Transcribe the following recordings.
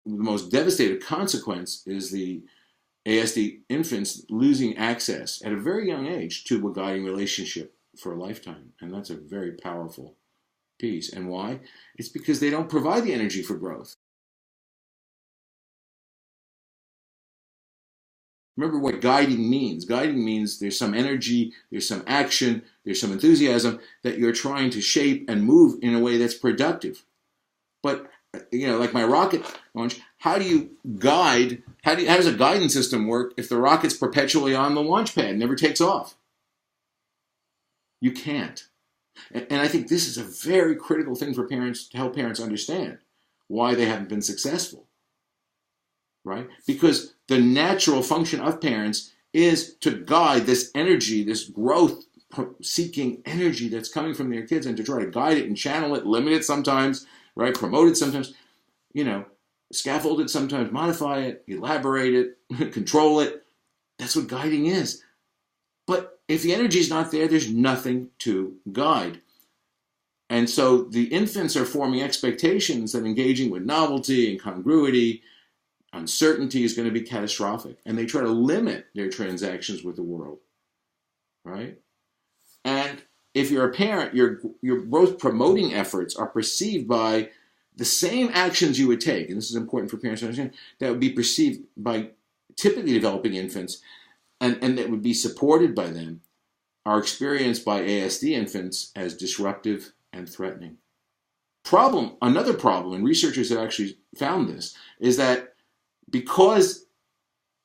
the most devastating consequence is the ASD infants losing access at a very young age to a guiding relationship for a lifetime. And that's a very powerful piece. And why? It's because they don't provide the energy for growth. Remember what guiding means. Guiding means there's some energy, there's some action, there's some enthusiasm that you're trying to shape and move in a way that's productive. But, like my rocket launch, how do you guide, how does a guidance system work if the rocket's perpetually on the launch pad and never takes off? You can't. And I think this is a very critical thing for parents, to help parents understand why they haven't been successful, right? Because the natural function of parents is to guide this energy, this growth-seeking energy that's coming from their kids, and to try to guide it and channel it, limit it sometimes, right? Promote it sometimes, scaffold it sometimes, modify it, elaborate it, control it. That's what guiding is. But if the energy is not there, there's nothing to guide. And so the infants are forming expectations that engaging with novelty, incongruity, uncertainty is going to be catastrophic. And they try to limit their transactions with the world, right? And if you're a parent, your growth promoting efforts are perceived by the same actions you would take, and this is important for parents to understand, that would be perceived by typically developing infants, and that would be supported by them, are experienced by ASD infants as disruptive and threatening. Another problem, and researchers have actually found this, is that because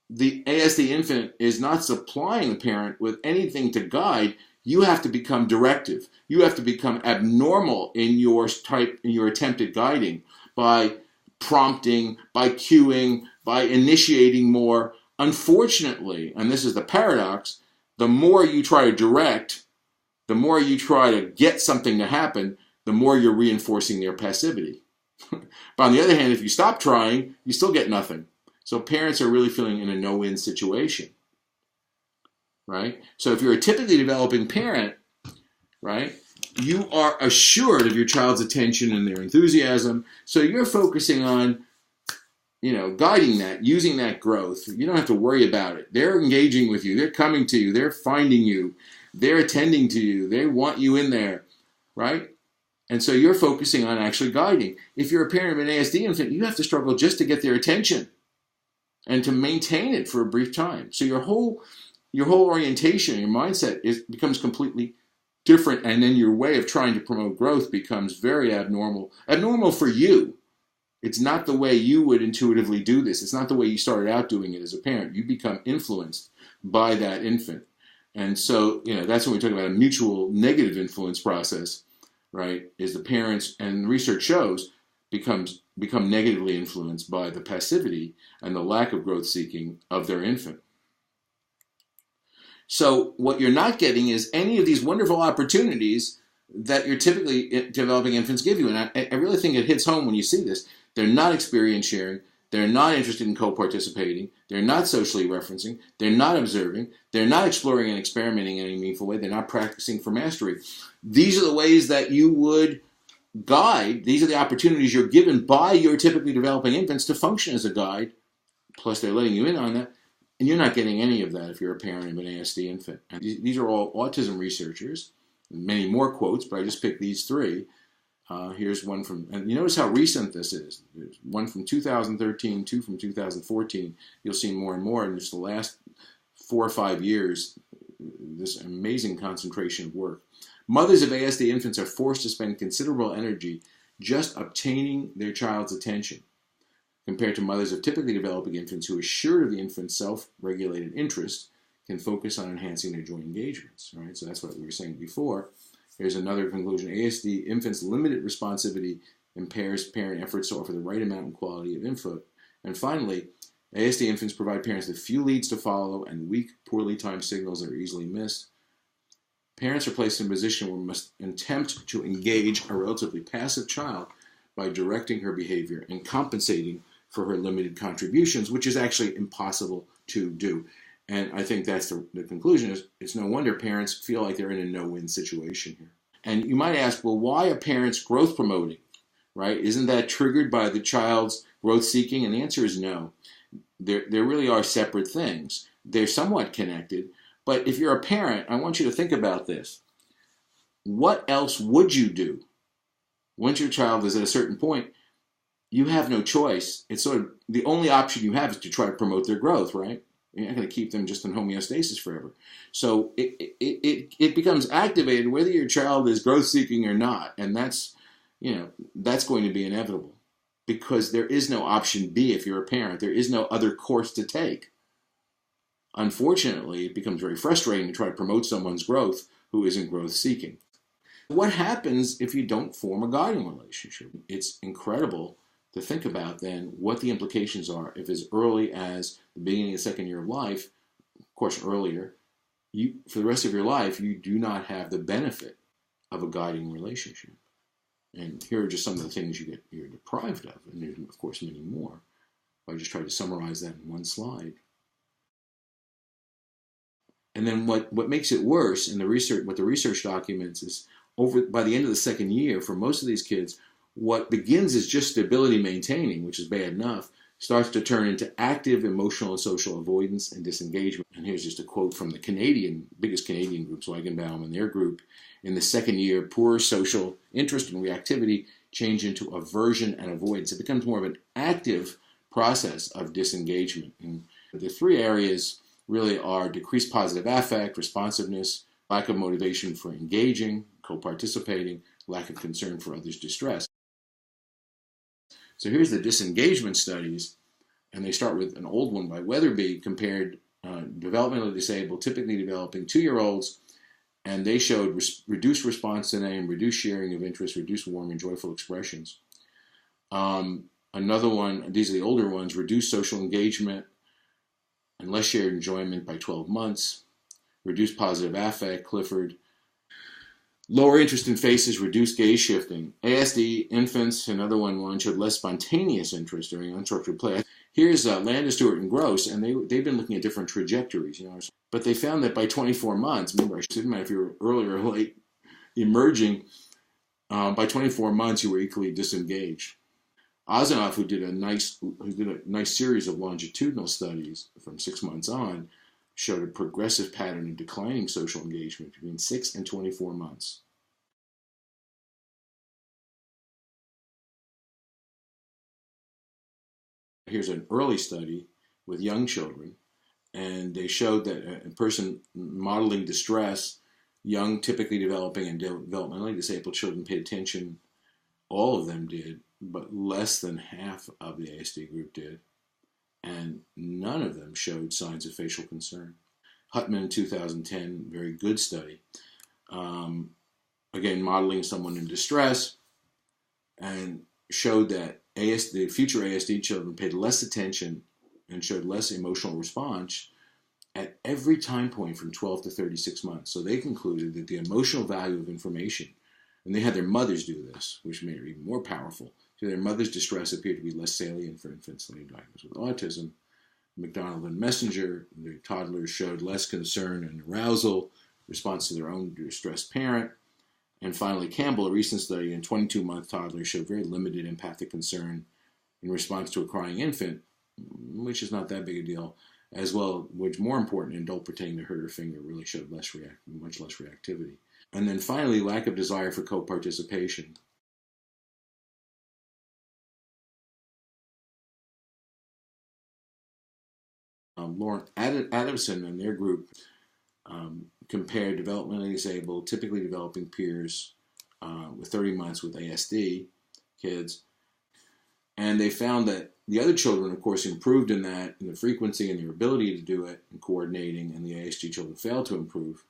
the ASD infant is not supplying the parent with anything to guide, you have to become directive. You have to become abnormal in your attempt at guiding by prompting, by cueing, by initiating more. Unfortunately, and this is the paradox, the more you try to direct, the more you try to get something to happen, the more you're reinforcing their passivity. But on the other hand, if you stop trying, you still get nothing. So parents are really feeling in a no-win situation, right? So if you're a typically developing parent, right, you are assured of your child's attention and their enthusiasm. So you're focusing on guiding that, using that growth. You don't have to worry about it. They're engaging with you. They're coming to you. They're finding you. They're attending to you. They want you in there, right? And so you're focusing on actually guiding. If you're a parent of an ASD infant, you have to struggle just to get their attention and to maintain it for a brief time. So your whole orientation, your mindset becomes completely different, and then your way of trying to promote growth becomes very abnormal. Abnormal for you. It's not the way you would intuitively do this. It's not the way you started out doing it as a parent. You become influenced by that infant. And so, that's when we talk about a mutual negative influence process, right? Is the parents, and research shows, become negatively influenced by the passivity and the lack of growth seeking of their infant. So what you're not getting is any of these wonderful opportunities that your typically developing infants give you. And I really think it hits home when you see this. They're not experience sharing. They're not interested in co-participating. They're not socially referencing. They're not observing. They're not exploring and experimenting in any meaningful way. They're not practicing for mastery. These are the ways that you would guide. These are the opportunities you're given by your typically developing infants to function as a guide. Plus, they're letting you in on that. And you're not getting any of that if you're a parent of an ASD infant. And these are all autism researchers. Many more quotes, but I just picked these three. Here's one from, and you notice how recent this is. There's one from 2013, two from 2014. You'll see more and more in just the last 4 or 5 years, this amazing concentration of work. Mothers of ASD infants are forced to spend considerable energy just obtaining their child's attention, compared to mothers of typically developing infants who, assured of the infant's self-regulated interest, can focus on enhancing their joint engagements. Right? So that's what we were saying before. Here's another conclusion. ASD infants' limited responsivity impairs parent efforts to offer the right amount and quality of input. And finally, ASD infants provide parents with few leads to follow and weak, poorly timed signals that are easily missed. Parents are placed in a position where we must attempt to engage a relatively passive child by directing her behavior and compensating for her limited contributions, which is actually impossible to do. And I think that's the conclusion. It's no wonder parents feel like they're in a no-win situation here. And you might ask, well, why are parents growth promoting, right? Isn't that triggered by the child's growth seeking? And the answer is no. There really are separate things. They're somewhat connected, but if you're a parent, I want you to think about this. What else would you do? Once your child is at a certain point, you have no choice. It's sort of the only option you have is to try to promote their growth, right? You're not going to keep them just in homeostasis forever. So it becomes activated whether your child is growth seeking or not, and that's going to be inevitable because there is no option B if you're a parent. There is no other course to take. Unfortunately, it becomes very frustrating to try to promote someone's growth who isn't growth seeking. What happens if you don't form a guiding relationship? It's incredible to think about then what the implications are if as early as the beginning of the second year of life, of course earlier, for the rest of your life, you do not have the benefit of a guiding relationship. And here are just some of the things you're deprived of, and there's of course many more. I just tried to summarize that in one slide. And then what makes it worse in the research, what the research documents is by the end of the second year, for most of these kids, what begins as just stability maintaining, which is bad enough, starts to turn into active emotional and social avoidance and disengagement. And here's just a quote from the biggest Canadian group, Swagenbaum and their group. In the second year, poor social interest and reactivity change into aversion and avoidance. It becomes more of an active process of disengagement. And the three areas really are decreased positive affect, responsiveness, lack of motivation for engaging, co-participating, lack of concern for others' distress. So here's the disengagement studies, and they start with an old one by Weatherby, compared developmentally disabled, typically developing 2-year-olds, and they showed reduced response to name, reduced sharing of interest, reduced warm and joyful expressions. Another one, these are the older ones, reduced social engagement and less shared enjoyment by 12 months, reduced positive affect, Clifford. Lower interest in faces, reduced gaze shifting. ASD infants, another one showed less spontaneous interest during unstructured play. Here's Landis, Stewart, and Gross, and they've been looking at different trajectories, But they found that by 24 months, remember, it didn't matter if you were early or late emerging, by 24 months you were equally disengaged. Ozanoff, who did a nice series of longitudinal studies from 6 months on, showed a progressive pattern of declining social engagement between 6 and 24 months. Here's an early study with young children, and they showed that a person modeling distress, young, typically developing and developmentally disabled children paid attention. All of them did, but less than half of the ASD group did, and none of them showed signs of facial concern. Hutman in 2010, very good study. Again, modeling someone in distress, and showed that the future ASD children paid less attention and showed less emotional response at every time point from 12 to 36 months. So they concluded that the emotional value of information, and they had their mothers do this, which made it even more powerful. So their mother's distress appeared to be less salient for infants than diagnosed with autism. McDonald and Messenger, the toddlers showed less concern and arousal, response to their own distressed parent. And finally, Campbell, a recent study in 22-month toddlers showed very limited empathic concern in response to a crying infant, which is not that big a deal, as well, which more important, an adult pretending to hurt her finger really showed much less reactivity. And then finally, lack of desire for co-participation. Lauren Adamson and their group compared developmentally disabled, typically developing peers with 30 months with ASD kids. And they found that the other children, of course, improved in the frequency and their ability to do it and coordinating, and the ASD children failed to improve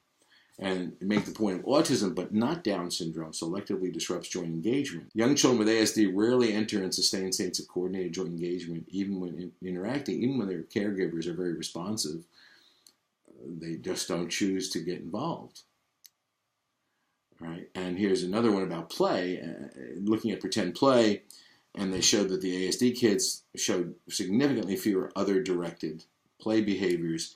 and make the point of autism, but not Down syndrome, selectively disrupts joint engagement. Young children with ASD rarely enter and sustain states of coordinated joint engagement, even when interacting, even when their caregivers are very responsive. They just don't choose to get involved. Right? And here's another one about play, looking at pretend play, and they showed that the ASD kids showed significantly fewer other-directed play behaviors.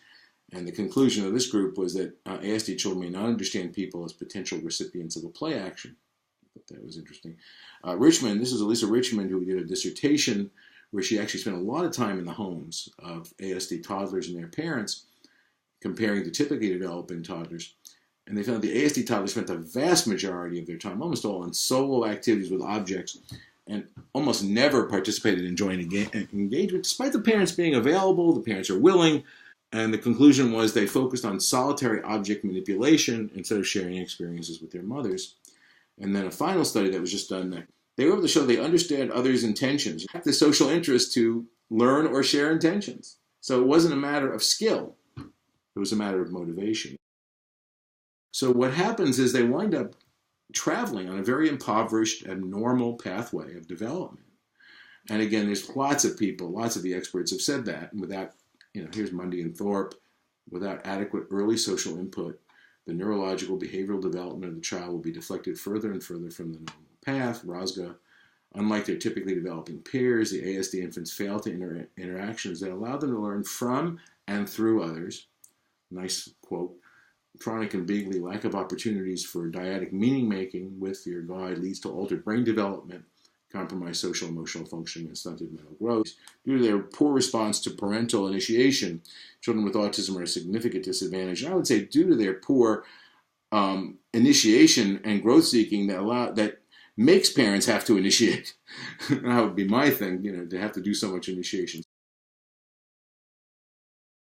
And the conclusion of this group was that ASD children may not understand people as potential recipients of a play action. I thought that was interesting. Richmond, this is Elisa Richmond, who did a dissertation where she actually spent a lot of time in the homes of ASD toddlers and their parents, comparing to typically developing toddlers. And they found the ASD toddlers spent the vast majority of their time, almost all, in solo activities with objects, and almost never participated in joint engagement, despite the parents being available. The parents are willing. And the conclusion was they focused on solitary object manipulation instead of sharing experiences with their mothers. And then a final study that was just done, that they were able to show they understand others' intentions, the social interest to learn or share intentions. So it wasn't a matter of skill. It was a matter of motivation. So what happens is they wind up traveling on a very impoverished, abnormal pathway of development. And again, there's lots of people, lots of the experts have said that, and without, here's Mundy and Thorpe, without adequate early social input, the neurological behavioral development of the child will be deflected further and further from the normal path. Rosga, unlike their typically developing peers, the ASD infants fail to interactions that allow them to learn from and through others. Nice quote. Chronic and Bigley lack of opportunities for dyadic meaning making with your guide leads to altered brain development, compromised social emotional functioning, and stunted mental growth. Due to their poor response to parental initiation, children with autism are at a significant disadvantage. And I would say due to their poor initiation and growth seeking that makes parents have to initiate. That would be my thing, to have to do so much initiation.